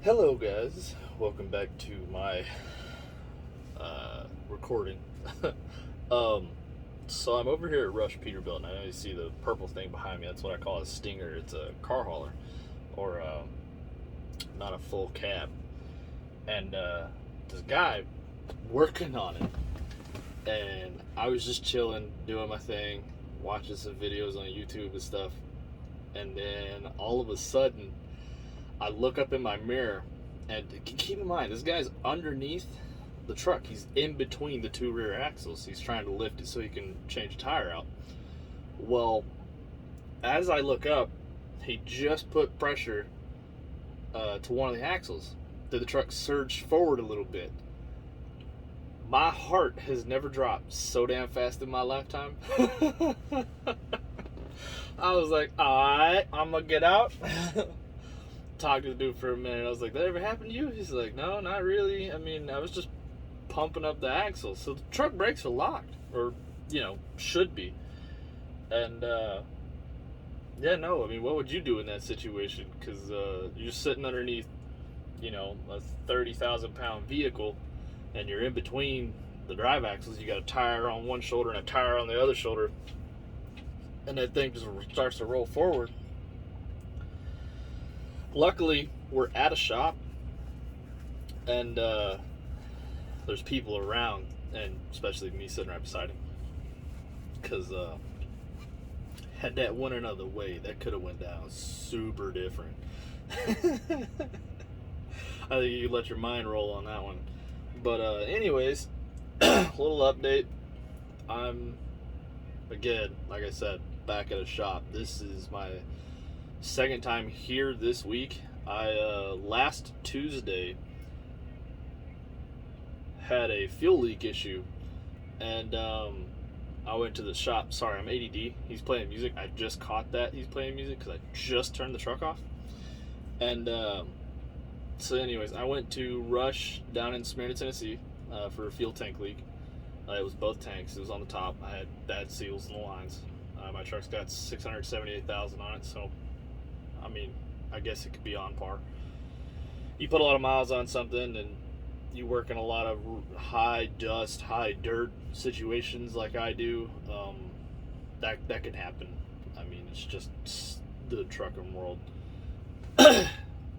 Hello, guys. Welcome back to my recording. um, so I'm over here at Rush Peterbilt, and I know you see the purple thing behind me. That's what I call a stinger. It's a car hauler, or not a full cab. And this guy working on it, and I was just chilling, doing my thing, watching some videos on YouTube and stuff, and then all of a sudden, I look up in my mirror, and keep in mind, this guy's underneath the truck. He's in between the two rear axles. He's trying to lift it so he can change a tire out. Well, as I look up, he just put pressure to one of the axles. Did the truck surge forward a little bit? My heart has never dropped so damn fast in my lifetime. I was like, alright, I'm gonna get out. Talked to the dude for a minute. I was like, that ever happened to you? He's like, no, not really. I mean, I was just pumping up the axle. So the truck brakes are locked, or, should be. And, yeah, no, I mean, what would you do in that situation? Because you're sitting underneath, a 30,000 pound vehicle, and you're in between the drive axles. You got a tire on one shoulder and a tire on the other shoulder, and that thing just starts to roll forward. Luckily, we're at a shop, and there's people around, and especially me sitting right beside him. Because had that went another way, that could have went down super different. I think you let your mind roll on that one. But anyways, little update. I'm, again, like I said, back at a shop. This is my second time here this week. I last Tuesday had a fuel leak issue, and I went to the shop. Sorry, I'm ADD. He's playing music. I just caught that he's playing music because I just turned the truck off. And so, anyways, I went to Rush down in Smyrna, Tennessee, for a fuel tank leak. It was both tanks. It was on the top. I had bad seals in the lines. My truck's got 678,000 on it, so I mean, I guess it could be on par. You put a lot of miles on something, and you work in a lot of high dust, high dirt situations like I do, that can happen. I mean, it's just the trucking world.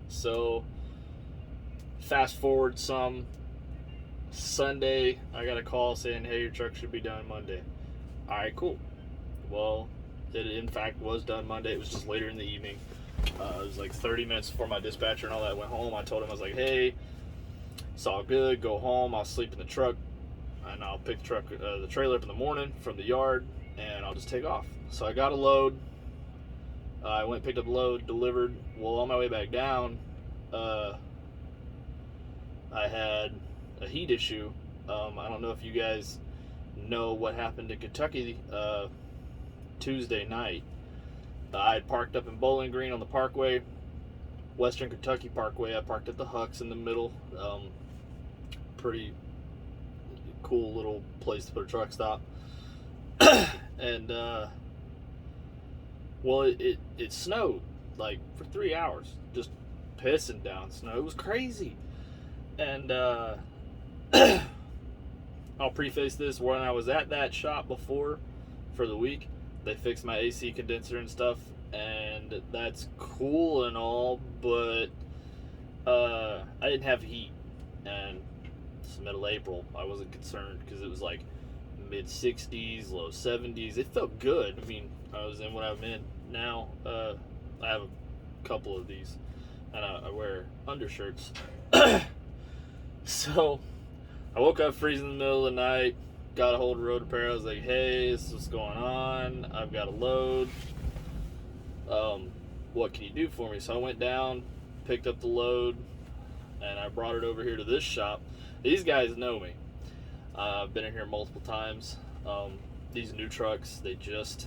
So, fast forward some. Sunday, I got a call saying, hey, your truck should be done Monday. All right, cool. Well, it in fact was done Monday. It was just later in the evening. It was like 30 minutes before my dispatcher and all that went home. I told him, I was like, hey, it's all good. Go home. I'll sleep in the truck, and I'll pick the trailer up in the morning from the yard, and I'll just take off. So I got a load. I went, picked up the load, delivered. Well, on my way back down, I had a heat issue. I don't know if you guys know what happened in Kentucky Tuesday night. I had parked up in Bowling Green on the Parkway, Western Kentucky Parkway. I parked at the Hucks in the middle. Pretty cool little place to put a truck stop. And well, it snowed like for 3 hours, just pissing down snow. It was crazy. And I'll preface this: when I was at that shop before for the week, they fixed my AC condenser and stuff, and that's cool and all, but I didn't have heat, and it's middle April. I wasn't concerned because it was like mid 60s, low 70s. It felt good. I mean, I was in what I'm in now. I have a couple of these, and I wear undershirts. So I woke up freezing in the middle of the night, got a hold of Road Repair. I was like, hey, this is what's going on. I've got a load. What can you do for me? So I went down, picked up the load, and I brought it over here to this shop. These guys know me. I've been in here multiple times. These new trucks, they just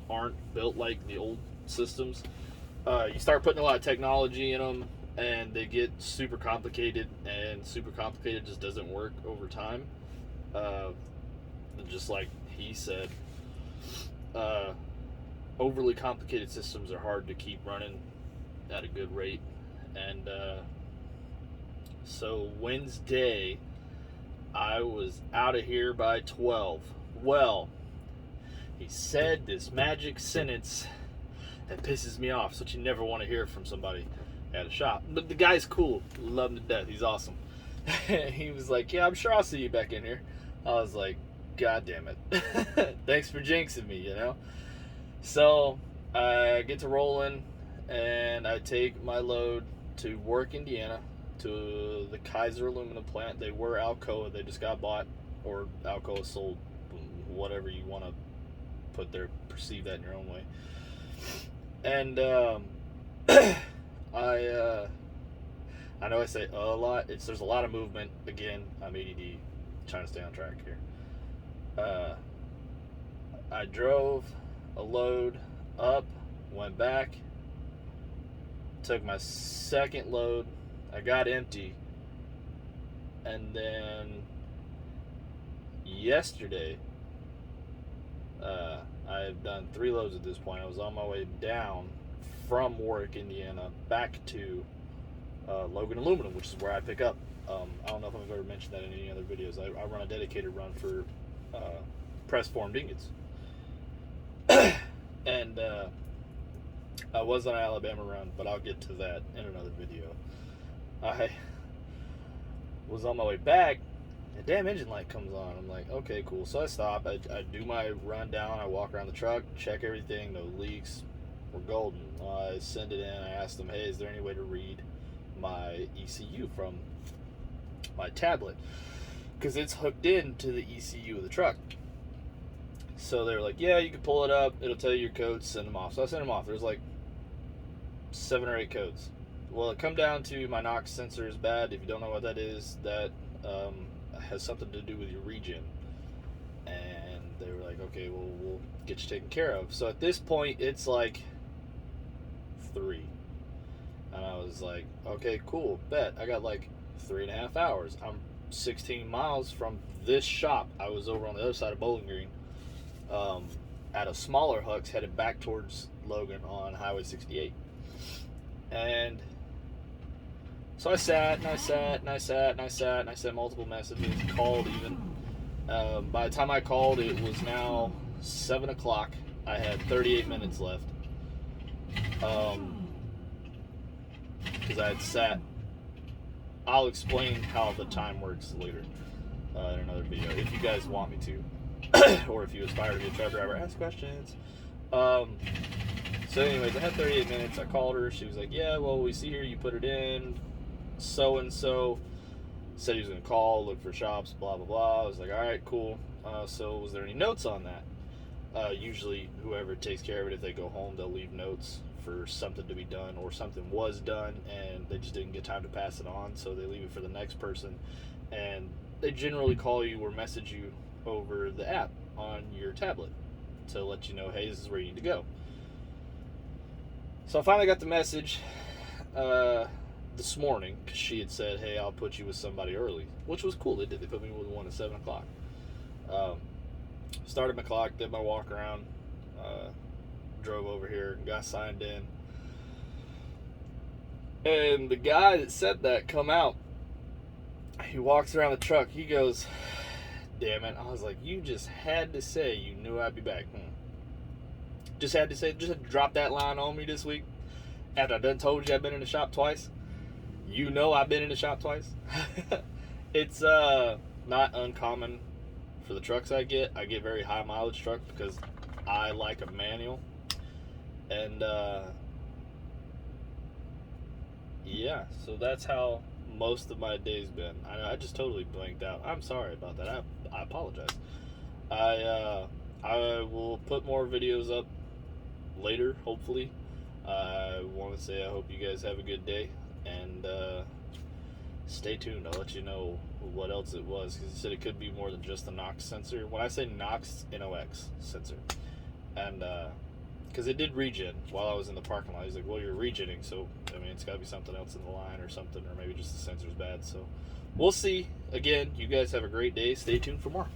aren't built like the old systems. You start putting a lot of technology in them, and they get super complicated, and super complicated just doesn't work over time. Just like he said, overly complicated systems are hard to keep running at a good rate, And so Wednesday, I was out of here by 12. Well, he said this magic sentence that pisses me off, so you never want to hear from somebody at a shop. But the guy's cool. Love him to death. He's awesome. He was like, yeah, I'm sure I'll see you back in here. I was like, God damn it. Thanks for jinxing me, you know? So I get to rolling, and I take my load to Warwick, Indiana, to the Kaiser aluminum plant. They were Alcoa. They just got bought, or Alcoa sold, whatever you want to put there, perceive that in your own way. And I know I say a lot. There's a lot of movement. Again, I'm ADD, trying to stay on track here. I drove a load up, went back, took my second load. I got empty, and then yesterday, I've done 3 loads at this point. I was on my way down from Warwick, Indiana, back to Logan Aluminum, which is where I pick up. I don't know if I've ever mentioned that in any other videos. I run a dedicated run for press formed ingots. And I was on an Alabama run, but I'll get to that in another video. I was on my way back, the damn engine light comes on. I'm like, okay, cool. So I stop, I do my run down, I walk around the truck, check everything, no leaks, we're golden. I send it in, I ask them, hey, is there any way to read my ECU from my tablet? Because it's hooked into the ECU of the truck. So they were like, yeah, you can pull it up, it'll tell you your codes, send them off. So I sent them off. There's like 7 or 8 codes. Well, it come down to my NOx sensor is bad. If you don't know what that is, that has something to do with your regen. And they were like, okay, well, we'll get you taken care of. So at this point, it's like 3. And I was like, okay, cool, bet. I got like 3.5 hours. I'm 16 miles from this shop. I was over on the other side of Bowling Green, at a smaller Hux headed back towards Logan on Highway 68. And so I sat and I sat and I sat and I sat and I sent multiple messages, called even. By the time I called, it was now 7 o'clock. I had 38 minutes left. Because I had sat. I'll explain how the time works later in another video, if you guys want me to. Or if you aspire to be a truck driver, ask questions. So anyways, I had 38 minutes. I called her. She was like, yeah, well, we see here you put it in. So-and-so said he was going to call, look for shops, blah, blah, blah. I was like, all right, cool. So was there any notes on that? Usually whoever takes care of it, if they go home, they'll leave notes for something to be done, or something was done and they just didn't get time to pass it on, so they leave it for the next person. And they generally call you or message you over the app on your tablet to let you know, hey, this is where you need to go. So I finally got the message this morning, because she had said, hey, I'll put you with somebody early, which was cool. They did. They put me with one at 7 o'clock. Started my clock, did my walk around, drove over here and got signed in. And the guy that said that come out, he walks around the truck, he goes, damn it. I was like, you just had to say you knew I'd be back. Just had to drop that line on me this week after I done told you I've been in the shop twice. You know I've been in the shop twice. It's not uncommon for the trucks I get. I get very high mileage trucks because I like a manual. And yeah, so that's how most of my day's been. I just totally blanked out. I'm sorry about that. I apologize. I will put more videos up later, hopefully. I want to say I hope you guys have a good day, and stay tuned. I'll let you know what else it was, because he said it could be more than just the NOx sensor. When I say NOx, NOx sensor. And because it did regen while I was in the parking lot. He's like, well, you're regenning, so I mean, it's got to be something else in the line or something, or maybe just the sensor's bad. So we'll see. Again, you guys have a great day. Stay tuned for more.